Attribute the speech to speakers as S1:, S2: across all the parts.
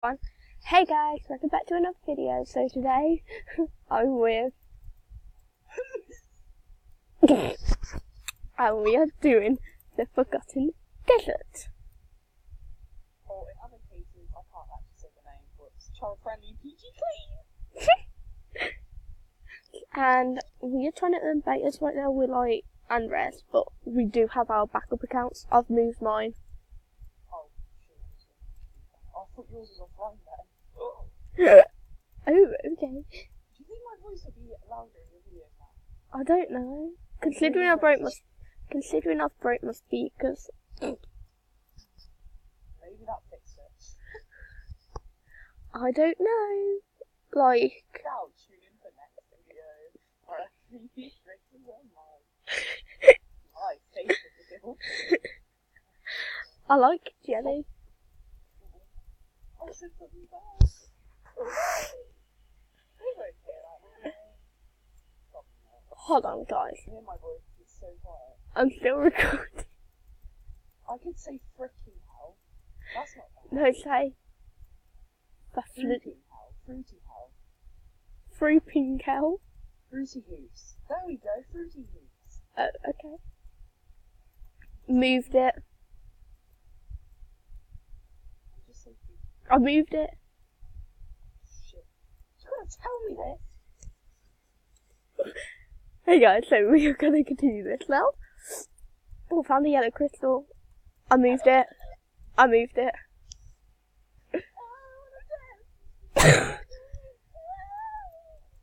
S1: One. Hey guys, welcome back to another video. So today I'm with and we are doing the Forgotten Desert.
S2: Or in other cases, I can't actually say the name, but it's child-friendly PG clean.
S1: And we are trying to earn betas right now. We're like unrest, but we do have our backup accounts. I've moved mine.
S2: Oh, shit. I thought yours was offline then.
S1: Oh, okay.
S2: Do you think my voice will be louder in your videos now?
S1: I don't know. Considering I've broke my speakers.
S2: Maybe that fixes it.
S1: I don't know. Like.
S2: Now tune in for next video. Where creepy tricks is online. My Facebook video.
S1: I like jelly.
S2: I said something bad.
S1: Hold on, guys.
S2: Hear my voice, it's so quiet.
S1: I'm still recording.
S2: I could say fricking hell. That's not bad.
S1: No, say.
S2: Fruity hell. Fruity hell.
S1: Fruiting hell.
S2: Fruity hoops. There we go, fruity hoops.
S1: Okay. Moved it.
S2: Just say
S1: I moved it.
S2: shit. You gotta tell me this.
S1: Hey guys, so we are going to continue this now. Oh, found the yellow crystal. I moved it. I moved it.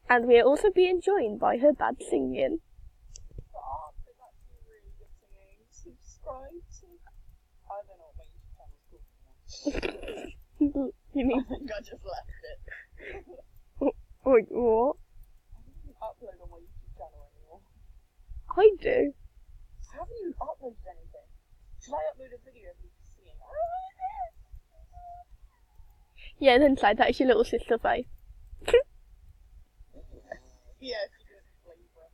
S1: And we are also being joined by her bad singing.
S2: Oh, that's actually really good singing. Subscribe to... I don't know what my YouTube channel's called anymore.
S1: You need...
S2: I think I just left it.
S1: Wait, what?
S2: I don't even upload on my YouTube channel anymore.
S1: I do.
S2: I haven't even uploaded anything. Should I upload a video of me singing?
S1: Yeah, and then say that's your little sister face.
S2: Yeah, she did flavor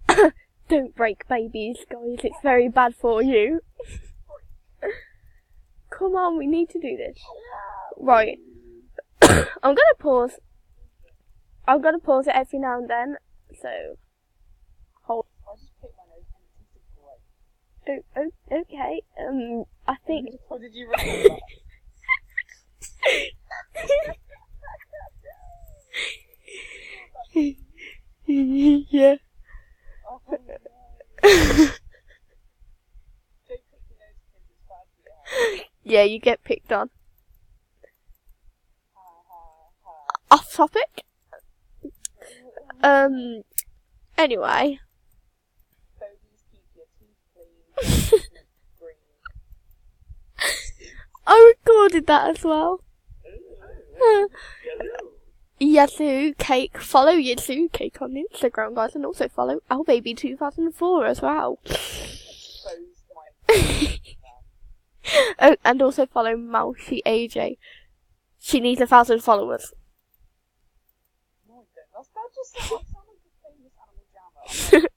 S2: everything.
S1: Don't break babies, guys. It's very bad for you. Come on, we need to do this. Right. I'm gonna pause it every now and then. So, hold.
S2: I just picked my nose and it's away.
S1: Okay. I think.
S2: What did you record that?
S1: Yeah.
S2: Oh, no. Don't pick your nose because it's bad for your hair.
S1: Yeah, you get picked on.
S2: Ha ha ha.
S1: Off topic. Anyway.
S2: Babies, keep your teeth clean. Green.
S1: I recorded that as well. Yazoo Cake. Follow Yazoo Cake on Instagram, guys, and also follow Our Baby 2004 as well.
S2: Exposed my
S1: Oh, and also follow Mousy AJ. She needs 1,000 followers.
S2: No, I don't. That just sounds like the famous animal jammer.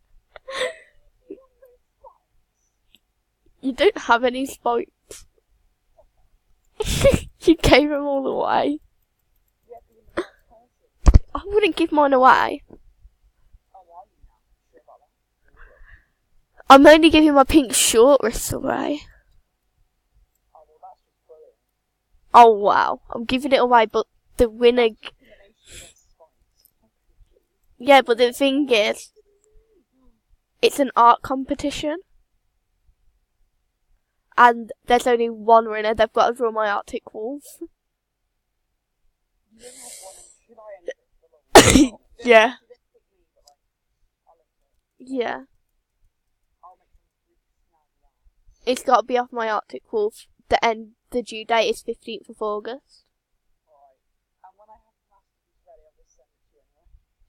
S1: You don't have any spikes. You gave them all away.
S2: Yeah, being a nice person.
S1: I wouldn't give mine away.
S2: Oh, are you now? Sure about that?
S1: I'm only giving my pink short wrist away.
S2: Oh, well, that's just brilliant.
S1: Oh wow, I'm giving it away, but the winner... Yeah, but the thing is, it's an art competition. And there's only one winner. They've got to draw my Arctic Wolf. Yeah. Yeah. It's got to be off my Arctic Wolf. The due date is 15th of August.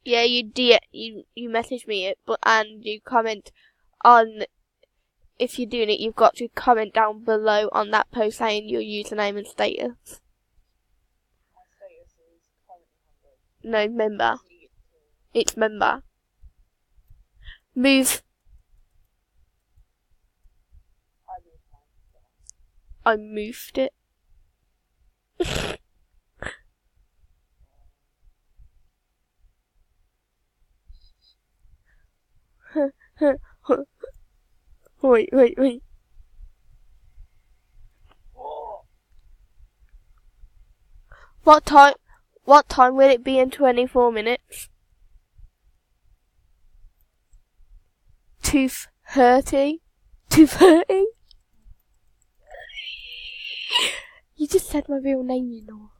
S1: Yeah, you message me and you comment on. If you're doing it, you've got to comment down below on that post saying your username and status.
S2: My status is currently 100.
S1: No, member. It's member. Move. I moved it. Wait.
S2: Oh,
S1: What time will it be in 24 minutes? 2:30? 2:30? You just said my real name, you know.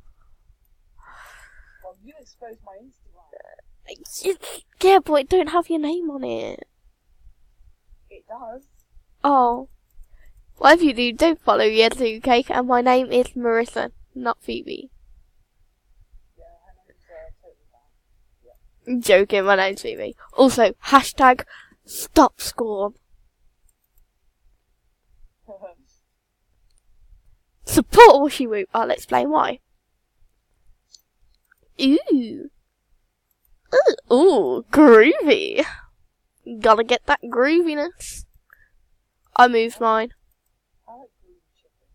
S2: well, you exposed my Instagram.
S1: Yeah, but it don't have your name on it.
S2: It does.
S1: Oh. Whatever you do, don't follow Yezu Cake, and my name is Marissa, not Phoebe.
S2: Yeah, her name's totally bad.
S1: I'm joking, my name's Phoebe. Also, hashtag stop Scorn. Support Wishy Woo. I'll explain why. Ooh, groovy. Gotta get that grooviness. I moved mine.
S2: I like green chicken.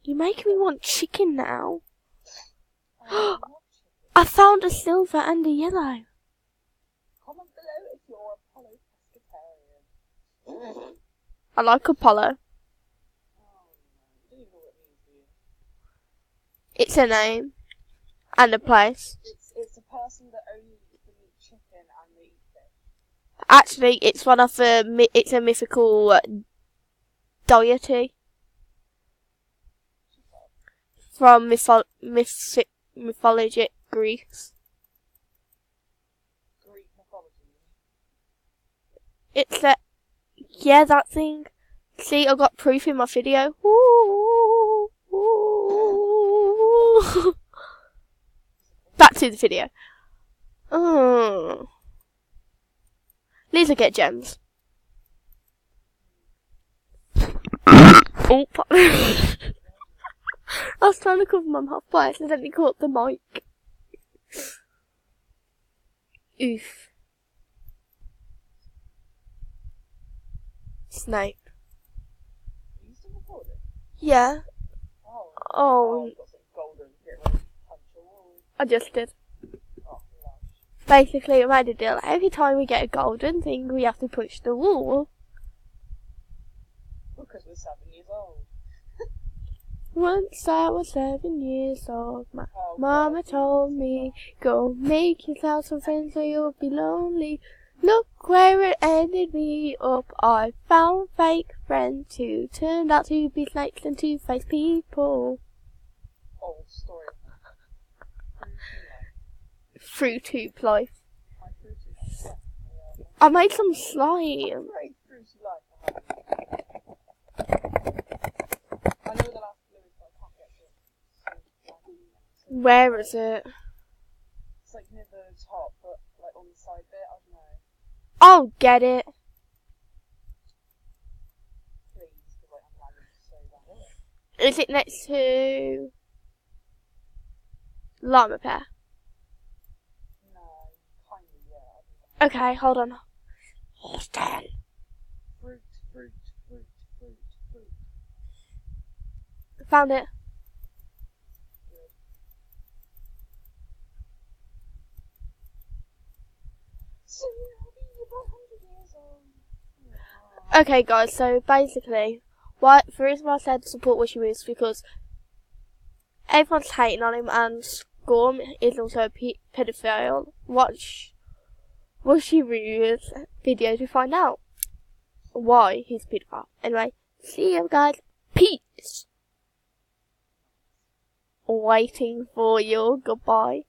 S1: You're making me want chicken now.
S2: I love chicken.
S1: I found a silver and a yellow.
S2: Comment below if you're Apollo pescatarian.
S1: I like Apollo.
S2: Oh, no. You don't even know what it means, do you?
S1: It's a name. And a place.
S2: It's a person that only eats the meat chicken and they eat fish.
S1: Actually, it's one of the, it's a mythical deity. From mythologic Greece.
S2: Greek mythology.
S1: It's that, yeah, that thing. See, I got proof in my video. Ooh. Back to the video. Oh. These get gems. Oh, I was trying to cover my mouth, but I accidentally caught the mic. Oof. Snape.
S2: Are you still recording?
S1: Yeah.
S2: Oh.
S1: Oh,
S2: I've got some golden. Get ready to punch a wall.
S1: I just did.
S2: Oh, lush.
S1: Basically, I made a deal. Every time we get a golden thing, we have to punch the wall.
S2: Because we're 7 years old.
S1: Once I was 7 years old, my
S2: Oh,
S1: mama
S2: God.
S1: told me, go make yourself some friends or you'll be lonely. Look where it ended me up. I found fake friends who turned out to be snakes and two-faced people.
S2: Old story.
S1: Through tube life.
S2: My fruity life. Yeah.
S1: I made some slime.
S2: Very fruity life. I know the last blue is, but I can't get to it.
S1: Where is it?
S2: It's like near the top, but like on the side bit. I don't know.
S1: I'll get it.
S2: Please, because like I'm lagging so bad.
S1: Is it next to llama pear?
S2: No, kindly, yeah.
S1: Okay, hold on. Hold on.
S2: Fruit.
S1: Found it.
S2: Good. Soon I'll be about 100 years old.
S1: Okay, guys, so basically, the reason why I said support Wishy Woo is because everyone's hating on him, and Gorm is also a pedophile. Watch Wishy Woo's video to find out why he's a pedophile. Anyway, see you guys. Peace. Waiting for your goodbye.